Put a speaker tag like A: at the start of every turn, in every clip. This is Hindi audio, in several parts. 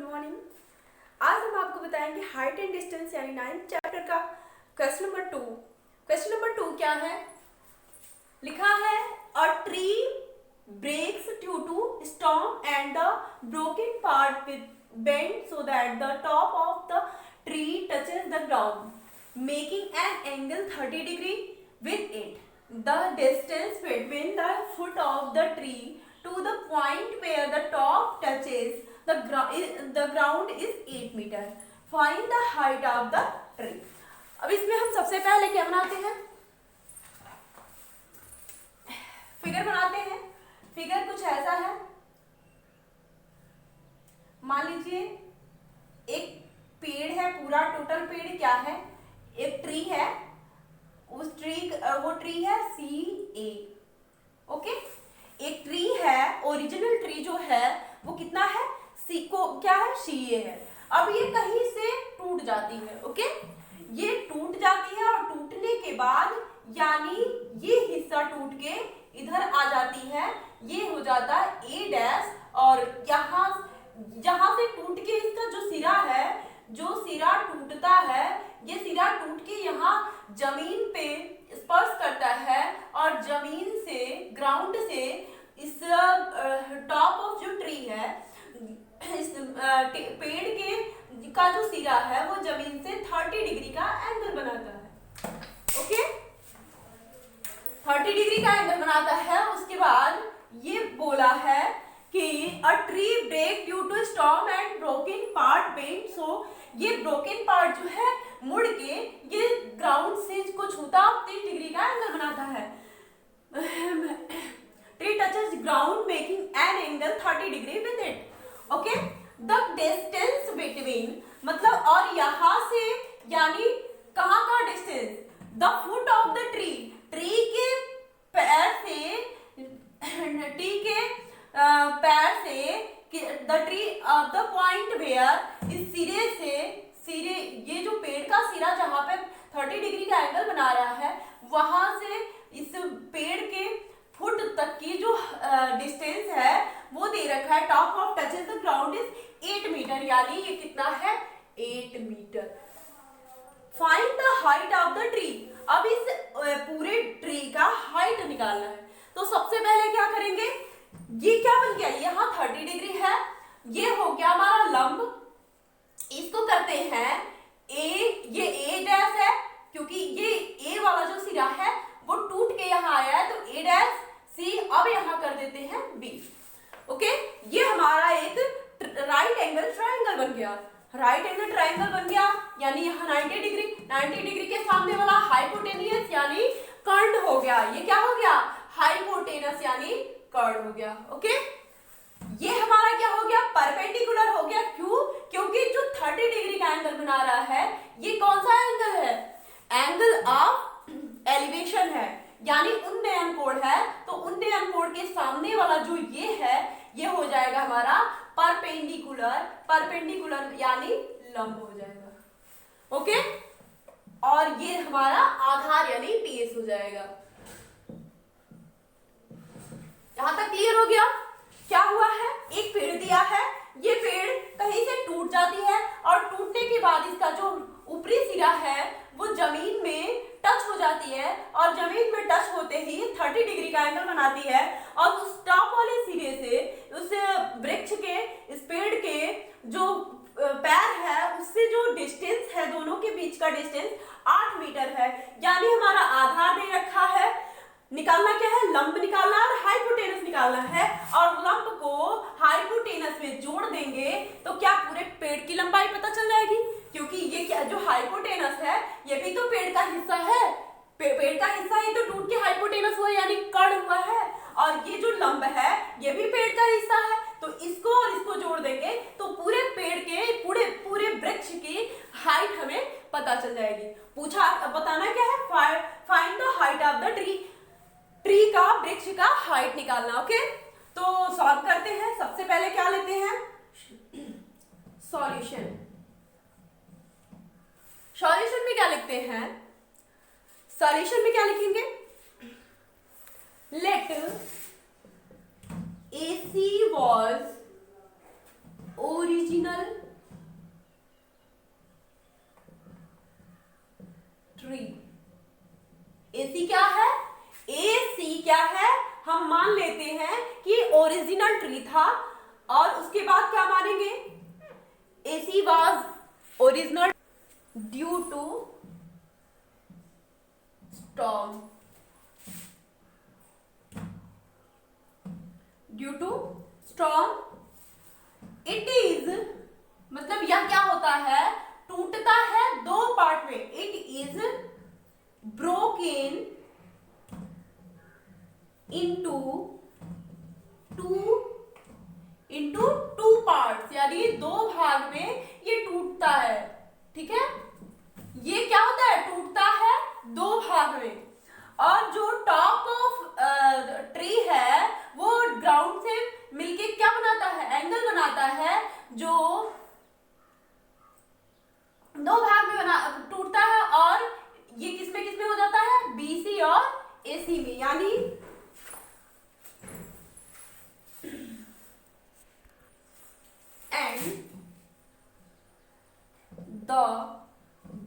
A: Good morning. आज हम आपको बताएंगे हाइट एंड डिस्टेंस यानी 9th चैप्टर का क्वेश्चन नंबर 2। क्वेश्चन नंबर 2 क्या है? लिखा है a tree breaks due to storm and the broken part with bend so that the top of the tree touches the ground making an angle 30 degree with it. The distance between the foot of the tree to the point where the top touches the ground is 8 meter. Find the height of the tree. अब इसमें हम सबसे पहले क्या बनाते हैं? फिगर बनाते हैं। फिगर कुछ ऐसा है, मान लीजिए एक पेड़ है, पूरा टोटल पेड़ क्या है? एक ट्री है, उस ट्री वो ट्री है CA। ओके, एक ट्री है, ओरिजिनल ट्री जो है वो कितना है? सी को क्या है? CA है। अब ये कहीं से टूट जाती है। ओके, ये टूट जाती है और टूटने के बाद यानी ये हिस्सा टूट के इधर आ जाती है, ये हो जाता है A' और यहाँ से टूट के इसका जो सिरा है, जो सिरा टूटता है, ये सिरा टूट के यहाँ जमीन पे स्पर्श करता है और जमीन से, ग्राउंड से इस टॉप ऑफ जो ट्री है, इस पेड़ के का जो सिरा है वो जमीन से 30 डिग्री का एंगल बनाता है। ओके, 30 डिग्री का एंगल बनाता है। उसके बाद ये बोला है कि a tree break due to storm and broken part bend, so ये ब्रोकन पार्ट जो है मुड़ के ये ग्राउंड से को छूता 30 डिग्री का एंगल बनाता है। Tree touches ground making an angle 30 degree with it. Okay, the distance between मतलब और यहाँ से यानी कहाँ का distance? The foot of the tree, tree के पैर से, ट्री के पैर से the tree of the point where, इस सिरे से, सिरे ये जो पेड़ का सिरा जहाँ पे 30 डिग्री का एंगल बना रहा है, वहां से इस पेड़ के फुट तक की जो डिस्टेंस है वो दे रखा है। Top of touches the ground is 8 meter, यानी ये कितना है? 8 meter. Find the height of the tree. अब इस पूरे ट्री का हाइट निकालना है, तो सबसे पहले क्या करेंगे? ये क्या बन गया? यहाँ 30 डिग्री है, ये हो गया हमारा लंब। इसको करते हैं ये A' है, क्योंकि ये A वाला जो सिरा है वो टूट के यहाँ आया है, तो A', अब यहाँ कर देते हैं B। ओके, ये हमारा एक राइट एंगल ट्रायंगल बन गया। राइट एंगल ट्रायंगल बन गया, यानी यहाँ 90 डिग्री, 90 डिग्री के सामने वाला हाइपोटेनियस यानी कर्ड हो गया। ये क्या हो गया? हाइपोटेनस यानी कर्ड हो गया। ओके, ये हमारा क्या हो गया? परपेंडिकुलर हो गया। क्यों? क्योंकि जो 30 डिग्री का एंगल बना रहा है ये कौन सा एंगल है? एंगल ऑफ एलिवेशन है, यानी उन्नयन कोण है। तो उन्नयन कोण के सामने वाला जो ये है, ये हो जाएगा हमारा परपेंडिकुलर, परपेंडिकुलर यानी लंब हो जाएगा। ओके, और ये हमारा आधार यानी बेस हो जाएगा। यहां तक क्लियर हो गया? क्या हुआ है? एक पेड़ दिया है, ये पेड़ कहीं से टूट जाती है और टूटने के बाद इसका जो ऊपरी सिरा है वो जमीन में टच हो जाती है और जमीन में टच होते ही 30 डिग्री का एंगल बनाती है और उस टॉप वाले सिरे से, उस वृक्ष के, इस पेड़ के जो पैर है उससे जो डिस्टेंस है, दोनों के बीच का डिस्टेंस 8 मीटर है। यानी हमारा आधार दे रखा है, निकालना क्या है? लंब निकालना और हाइपोटेनस निकालना है, और लंब को हाइपोटेनस में जोड़ देंगे तो क्या पूरे पेड़ की लंबाई पता चल जाएगी, क्योंकि ये क्या जो हाइपोटेनस है ये भी तो पेड़ का हिस्सा है। पेड़ का हिस्सा ही तो टूट के हाइपोटेनस हुआ यानी कर्ण हुआ है, और ये जो लंब है ये भी पेड़ का हिस्सा है। तो इसको और इसको जोड़ देंगे तो पूरे पेड़ के, पूरे वृक्ष की हाइट हमें पता चल जाएगी। पूछा, बताना क्या है? Find the height of the tree, tree का, वृक्ष का हाइट निकालना। ओके, तो सॉल्व करते हैं। सबसे पहले क्या लेते हैं? सॉल्यूशन। सॉल्यूशन में क्या लिखते हैं? सॉल्यूशन में क्या लिखेंगे? Let AC was original tree. AC क्या है? AC क्या है? हम मान लेते हैं कि ओरिजिनल ट्री था और उसके बाद क्या मानेंगे? AC was original due to storm, due to storm. It is मतलब यह क्या होता है? टूटता है दो पार्ट में। It is broken into two parts, यानी दो भाग में ये टूटता है। ठीक है, ये क्या होता है? टूटता है दो भाग में। और जो टॉप ऑफ ट्री है वो ग्राउंड से मिलके क्या बनाता है? एंगल बनाता है, जो दो भाग में बना टूटता है। और ये किसमें हो जाता है? BC और AC में, यानी and the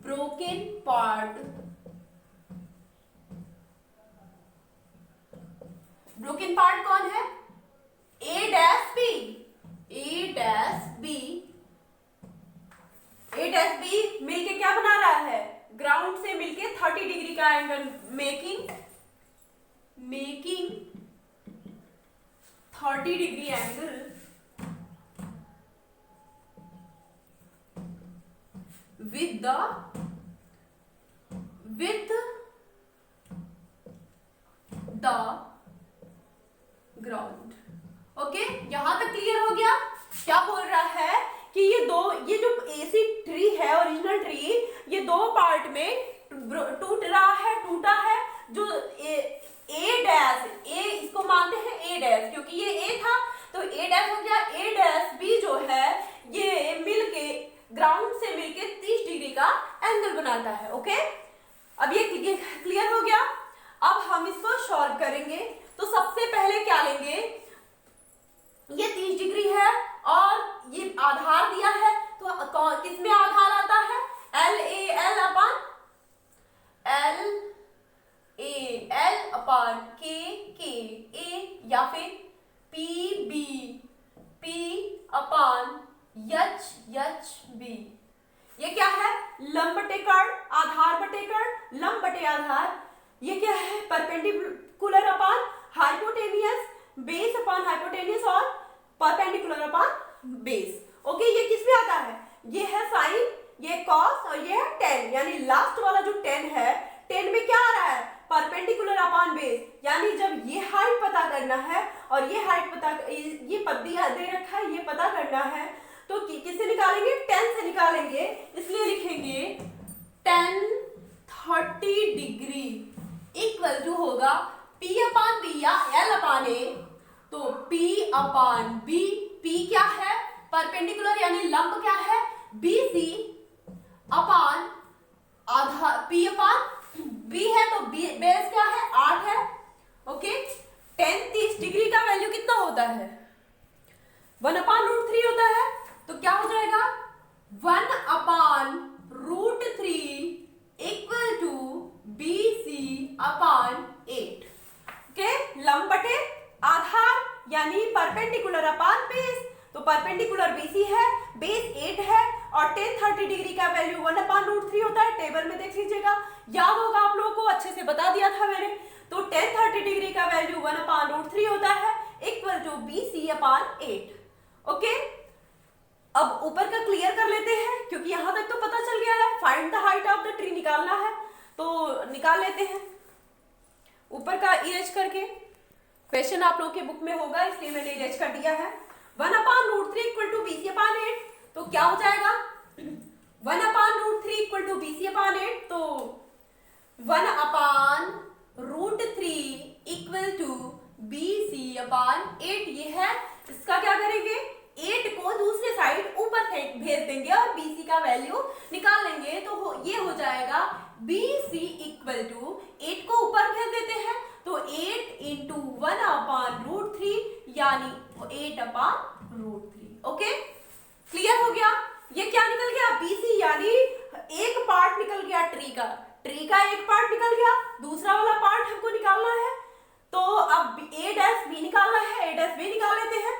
A: broken part, broken part कौन है? A डैश B मिलके क्या बना रहा है? ग्राउंड से मिलके 30 डिग्री का angle making 30 degree angle with the ground. Okay, यहां तक क्लियर हो गया? क्या बोल रहा है कि ये जो AC ट्री है, ओरिजिनल ट्री, ये दो पार्ट में टूटा है। जो A डैश, A इसको मानते हैं A डैश, क्योंकि ये A था तो A डैश हो गया। A डैश B जो है ये मिलके ग्राउंड से मिलके 30 डिग्री का एंगल बनाता है। ओके, अब ये क्लियर हो गया। अब हम इसको सॉल्व करेंगे। तो सबसे पहले क्या लेंगे? ये 30 डिग्री है और ये आधार दिया है, तो किसमें आधार आता है? LAL अपान KA, या फिर P अपान HB। ये क्या है? लंब बटे कर्ण, आधार बटे कर्ण, लंब बटे आधार। ये क्या है? परपेंडिकुलर अपान हाइपोटेनियस, बेस अपान हाइपोटेनियस और परपेंडिकुलर अपान बेस। ओके, ये किस में आता है? ये है साइन, ये कॉस और ये है टेन, यानी लास्ट वाला जो 10 है, 10 में क्या आ रहा है? Perpendicular upon base. यानी जब ये हाइट पता करना है और ये हाइट ये पद दे रखा है, ये पता करना है, तो किससे निकालेंगे? 10 से निकालेंगे। इसलिए लिखेंगे 10 30 डिग्री इक्वल टू होगा P अपान B या L अपान A। तो P अपान B, P क्या है? परपेंडिकुलर यानी लंब क्या है? BC अपान आधार, P अपान B है तो बेस क्या है? 8 है। ओके, 10 30 डिग्री का वैल्यू कितना होता है? 1/√3 होता है। तो क्या हो जाएगा? 1/√3 equal to BC upon 8। Okay, लंब बटे आधार यानी परपेंडिकुलर अपान बेस। तो परपेंडिकुलर BC है, बेस 8 है और 10 30 डिग्री का वैल्यू 1/√3 होता है। टेबल में देख लीजिएगा, याद होगा आप लोगों को, अच्छे से बता दिया था मैंने। तो 10 30 डिग्री का वैल्यू 1/√3 होता है equal to BC upon 8। Okay, अब ऊपर का क्लियर कर लेते हैं, क्योंकि यहां तक तो पता चल गया है। Find the height of the tree निकालना है, तो निकाल लेते हैं ऊपर का इरेज करके। क्वेश्चन आप लोगों के बुक में होगा, इसलिए मैंने इरेज कर दिया है। 1/√3 इक्वल टू BC अपान 8। तो क्या हो जाएगा? 1/√3 इक्वल टू BC अपान 8। तो 1/√3 इक्वल टू BC अपान 8 ये है। इसका क्या करेंगे? 8 को दूसरे साइड ऊपर भेज देंगे और BC का वैल्यू निकाल लेंगे। तो ये हो जाएगा BC इक्वल टू 8 को ऊपर भेज देते हैं तो 8 इंटू 1/√3 यानी 8/√3। ओके, क्लियर हो गया? ये क्या निकल गया? BC, यानी एक पार्ट निकल गया ट्री का एक पार्ट निकल गया, दूसरा वाला पार्ट हमको निकालना है। तो अब A' B निकालना है, A' B निकाल लेते हैं।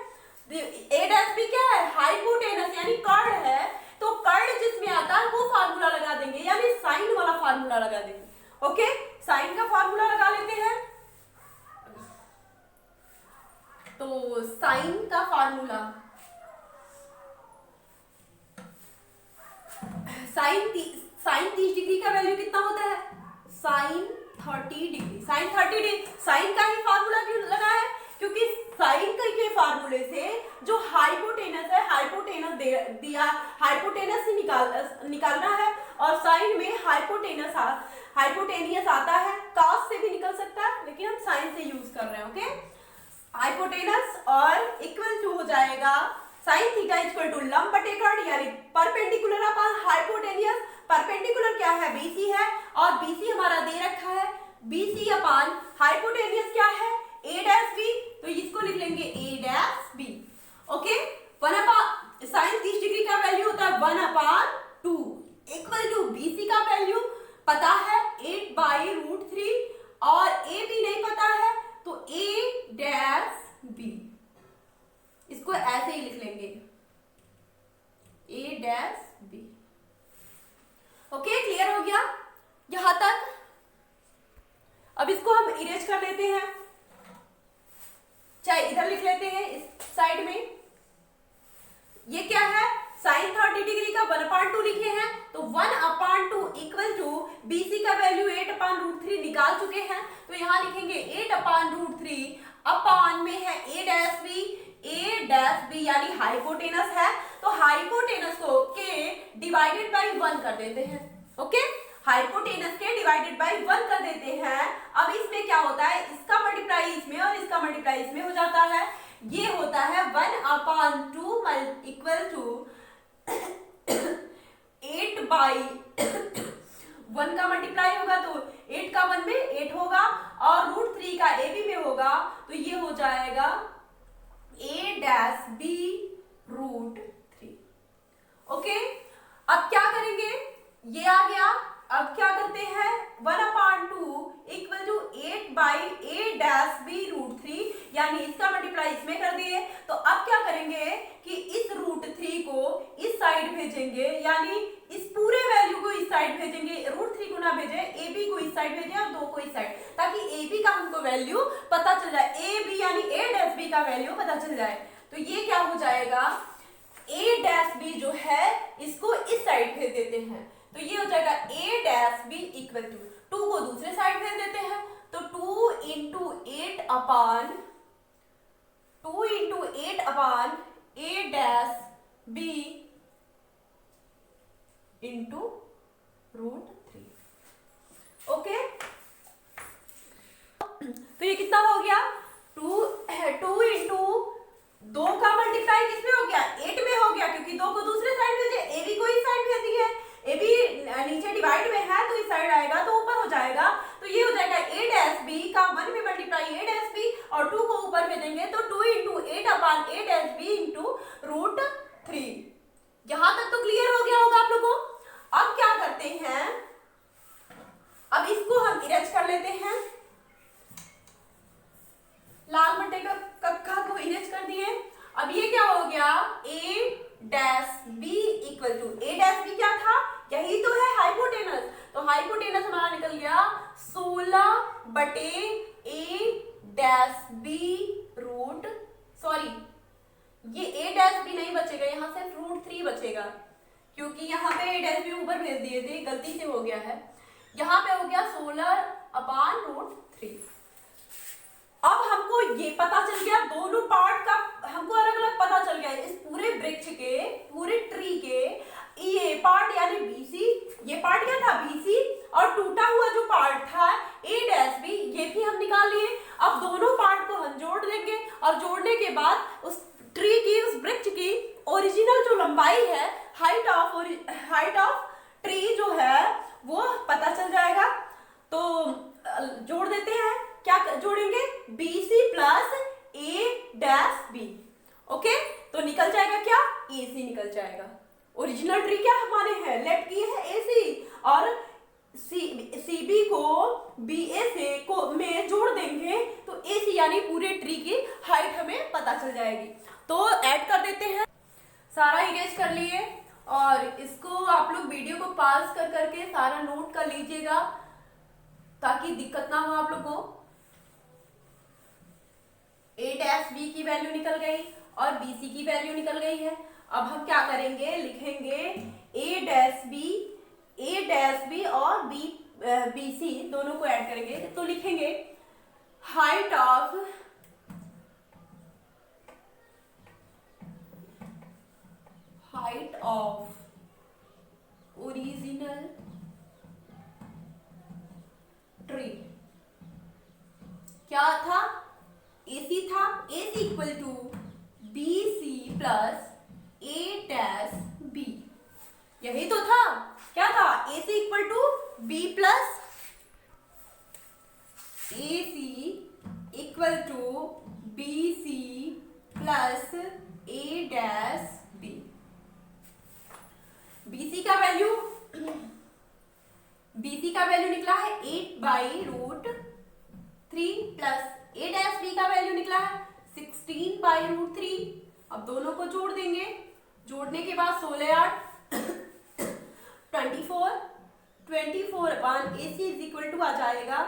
A: A' B क्या है? हाइपोटेनस यानी कर्ण है, तो कर्ण जिसमें आता है वो फार्मूला लगा देंगे, यानी साइन वाला फार्मूला लगा देंगे। ओके, साइन का फार्मूला लगा लेते हैं। तो साइन का फार्मूला, साइन 30 डिग्री का वैल्यू कितना होता है? Sign 30 degree. साइन का ही फार्मूला क्यों लगा है? क्योंकि साइन के फार्मूले से जो हाइपोटेनस है, हाइपोटेनस से निकालना है, और साइन में हाइपोटेनियस आता है, कॉस से भी निकल सकता है, लेकिन हम साइन से यूज कर रहे हैं। ओके, हाइपोटेनस और इक्वल टू हो जाएगा साइन थीटा इक्वल टू लंब बटे कर्ण, यानी परपेंडिकुलर अपॉन हाइपोटेनियस। परपेंडिकुलर क्या है? BC है, और BC हमारा दे रखा है, BC अपॉन हाइपोटेनियस क्या है? A', तो इसको लिख लेंगे A'। Okay, 1 upon sine 30 degree का वैल्यू होता है 1/2 इक्वल टू BC का वैल्यू पता है 8/√3, और AB नहीं पता है, तो A', इसको ऐसे ही लिख लेंगे A'। ओके, क्लियर हो गया यहां तक? अब इसको हम इरेज कर लेते हैं, चाहे इधर लिख लेते हैं इस साइड में। ये क्या है? साइन 30 डिग्री का 1/2 लिखे हैं, तो 1/2 इक्वल टू BC का वैल्यू 8/√3 निकाल चुके हैं, तो यहां लिखेंगे 8/√3 अपॉन में है A', यानी हाइपोटेनस है, तो हाइपोटेनस को के डिवाइडेड बाय 1 कर देते हैं। ओके, हाइपोटेनस के डिवाइडेड बाय 1 कर देते हैं। अब इसमें क्या होता है? इसका मल्टीप्लाई इसमें और इसका मल्टीप्लाई इसमें हो जाता है। ये होता है 1/2 इक्वल टू 8/1 का मल्टीप्लाई होगा, तो 8 का 1 में 8 होगा, और √3 का AB में होगा, तो ये हो जाएगा A'/√3। ओके, अब क्या करेंगे? ये आ गया। अब क्या करते हैं? 1/2 इक्वल टू 8/A'/√3, यानी इसका मल्टीप्लाई इसमें कर दिए। तो अब क्या करेंगे कि इस √3 को इस साइड भेजेंगे, यानी इस पूरे वैल्यू को इस साइड भेजेंगे, √3 को ना भेजे, AB को इस साइड भेजे और 2 को इस साइड, ताकि AB का हमको वैल्यू पता चल जाए, AB यानी A'/B का वैल्यू पता चल जाए। तो ये क्या हो जाएगा? A'/B जो है इसको इस साइड भेज देते हैं, तो ये हो जाएगा A'/B इक्वल टू 2 को दूसरे साइड भेज देते हैं, तो 2 × 8 अपॉन A'/B इंटू √3। ओके, तो ये कितना हो गया? 2 × 2 का मल्टीप्लाई किसमें हो गया? 8 में हो गया, क्योंकि 2 को दूसरे साइड भेजे, AB को इस साइड भेज दिए, AB नीचे डिवाइड में है तो इस साइड आएगा, तो ऊपर हो जाएगा। तो ये हो जाएगा A'/B का 1 में मल्टीप्लाई A'/B, और 2 को ऊपर भेजेंगे, तो 2 × 8 अपॉन A'/B इंटू √3। यहां तक तो क्लियर हो गया होगा आप लोगों को? अब क्या करते हैं? अब इसको हम इरेज कर लेते हैं। लाल मट्टे का कक्का को इरेज कर दिए। अब ये क्या हो गया? A'/B इक्वल टू A'/B क्या था? यही तो है हाइपोटेनस, तो हाइपोटेनस हमारा निकल गया 16/A'/B ये A'/B नहीं बचेगा, यहाँ से √3 बचेगा, क्योंकि यहाँ पे A'/B ऊपर भेज दिए थे, गलती से हो गया है। यहाँ पे हो गया 16/√3। अब हमको ये पता चल गया, दोनों पार्ट का हमको अलग अलग पता चल गया। इस पूरे वृक्ष के, पूरे ट्री के ये पार्ट यानी BC, ये पार्ट क्या था? BC, और टूटा हुआ जो पार्ट था A'/B, ये भी हम निकाल लिए। अब दोनों पार्ट को हम जोड़ देंगे, और जोड़ने के बाद उस ट्री की, उस वृक्ष की ओरिजिनल जो लंबाई है, हाइट ऑफ ट्री जो है वो पता चल जाएगा। तो जोड़ देते हैं, क्या जोड़ेंगे? BC plus A'/B। ओके, तो निकल जाएगा क्या, AC निकल जाएगा। ओरिजिनल ट्री क्या हमारे है, लेफ्ट की है AC, और CB को BA से को में जोड़ देंगे तो AC यानी पूरे ट्री की हाइट हमें पता चल जाएगी। तो ऐड कर देते हैं, सारा इरेज कर लिए, और इसको आप लोग वीडियो को पॉज कर करके सारा नोट कर लीजिएगा ताकि दिक्कत ना हो आप लोग को। A-B की वैल्यू निकल गई और BC की वैल्यू निकल गई है। अब हम क्या करेंगे, लिखेंगे A-B और BC दोनों को ऐड करेंगे तो लिखेंगे हाइट ऑफ ओरिजिनल ट्री क्या था, AC था, AC equal to BC plus A-B, यही तो था। क्या था, AC equal to B plus AC equal to BC plus A-B। BC का वैल्यू निकला है 8/√3 प्लस A-B का वैल्यू निकला है 16/√3। अब दोनों को जोड़ देंगे, जोड़ने के बाद 16 24 अपान AC इज इक्वल टू आ जाएगा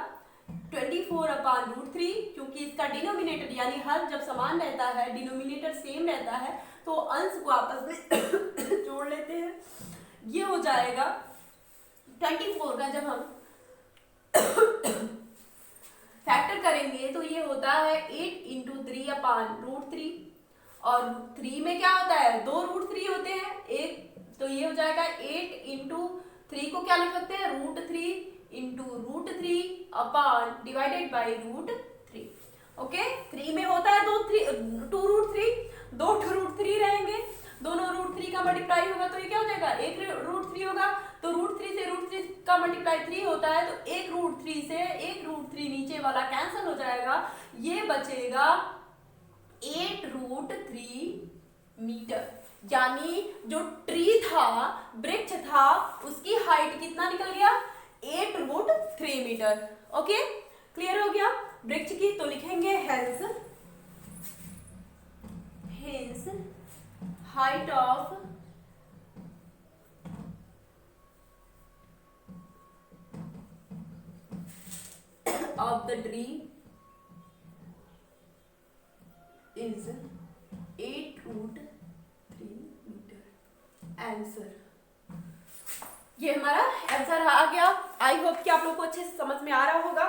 A: 24/√3, क्योंकि इसका डिनोमिनेटर यानी हर जब समान रहता है, डिनोमिनेटर सेम रहता है, तो अंश को आपस में जोड़ लेते हैं। ये हो जाएगा 24 का जब हम फैक्टर करेंगे तो ये होता है 8 × 3/√3, और 3 में क्या होता है, 2 √3 होते हैं एक, तो ये हो जाएगा 8 × 3 को क्या लिख सकते हैं, √3 × √3 अपान डिवाइडेड बाई √3। ओके, 3 में होता है 2 √3, 2 √3 रहेंगे, दोनों √3 का मल्टीप्लाई होगा तो ये क्या हो जाएगा, 1 √3 होगा, तो √3 से √3 का मल्टीप्लाई 3 होता है, तो 1 √3 से 1 √3 नीचे वाला कैंसिल हो जाएगा, ये बचेगा 8√3 मीटर। यानी जो ट्री था, वृक्ष था, उसकी हाइट कितना निकल गया, 8√3 मीटर। ओके, क्लियर हो गया वृक्ष की। तो लिखेंगे hence height of the tree is 8√3 meter. Answer, ये हमारा आंसर आ गया। आई होप कि आप लोग को अच्छे से समझ में आ रहा होगा।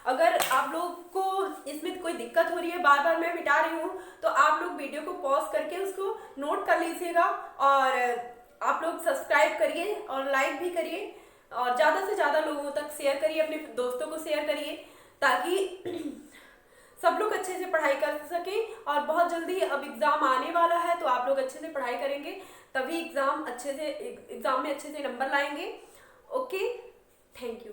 A: अगर आप लोग को इसमें कोई दिक्कत हो रही है, बार बार मैं मिटा रही हूँ, तो आप लोग वीडियो को पॉज करके उसको नोट कर लीजिएगा, और आप लोग सब्सक्राइब करिए और लाइक भी करिए, और ज़्यादा से ज़्यादा लोगों तक शेयर करिए, अपने दोस्तों को शेयर करिए, ताकि सब लोग अच्छे से पढ़ाई कर सकें। और बहुत जल्दी अब एग्ज़ाम आने वाला है, तो आप लोग अच्छे से पढ़ाई करेंगे तभी एग्ज़ाम में अच्छे से नंबर लाएंगे। Okay, thank you.